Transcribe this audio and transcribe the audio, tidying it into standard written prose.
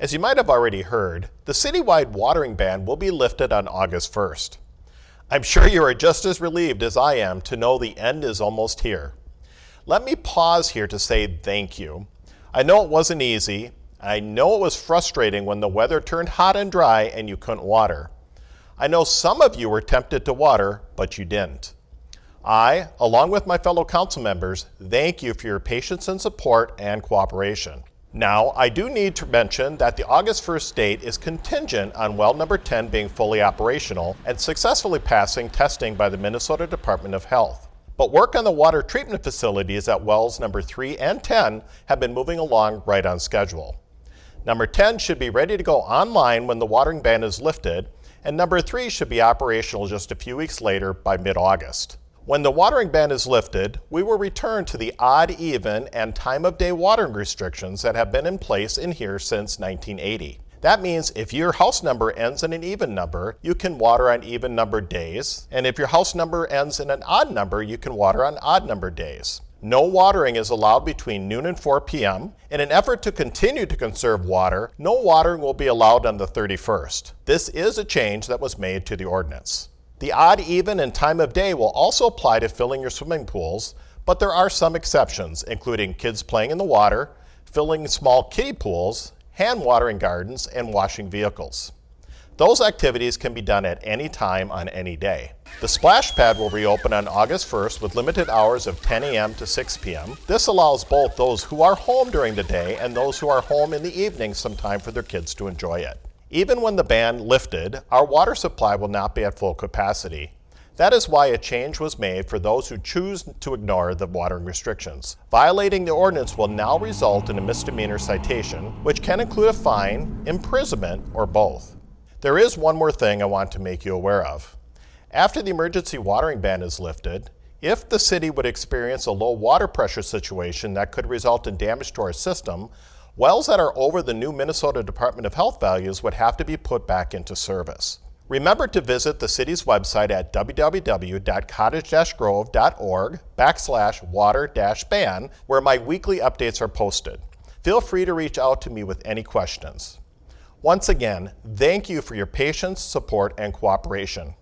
As you might have already heard, the citywide watering ban will be lifted on August 1st. I'm sure you are just as relieved as I am to know the end is almost here. Let me pause here to say thank you. I know it wasn't easy. I know it was frustrating when the weather turned hot and dry and you couldn't water. I know some of you were tempted to water, but you didn't. I, along with my fellow council members, thank you for your patience and support and cooperation. Now, I do need to mention that the August 1st date is contingent on well number 10 being fully operational and successfully passing testing by the Minnesota Department of Health. But work on the water treatment facilities at wells number 3 and 10 have been moving along right on schedule. Number 10 should be ready to go online when the watering ban is lifted, and number 3 should be operational just a few weeks later by mid-August. When the watering ban is lifted, we will return to the odd, even, and time of day watering restrictions that have been in place in here since 1980. That means if your house number ends in an even number, you can water on even numbered days, and if your house number ends in an odd number, you can water on odd numbered days. No watering is allowed between noon and 4 p.m. In an effort to continue to conserve water, no watering will be allowed on the 31st. This is a change that was made to the ordinance. The odd, even, and time of day will also apply to filling your swimming pools, but there are some exceptions, including kids playing in the water, filling small kiddie pools, hand watering gardens, and washing vehicles. Those activities can be done at any time on any day. The splash pad will reopen on August 1st with limited hours of 10 a.m. to 6 p.m. This allows both those who are home during the day and those who are home in the evening some time for their kids to enjoy it. Even when the ban lifted, our water supply will not be at full capacity. That is why a change was made for those who choose to ignore the watering restrictions. Violating the ordinance will now result in a misdemeanor citation, which can include a fine, imprisonment, or both. There is one more thing I want to make you aware of. After the emergency watering ban is lifted, if the city would experience a low water pressure situation that could result in damage to our system, wells that are over the new Minnesota Department of Health values would have to be put back into service. Remember to visit the city's website at www.cottage-grove.org/water-ban, where my weekly updates are posted. Feel free to reach out to me with any questions. Once again, thank you for your patience, support, and cooperation.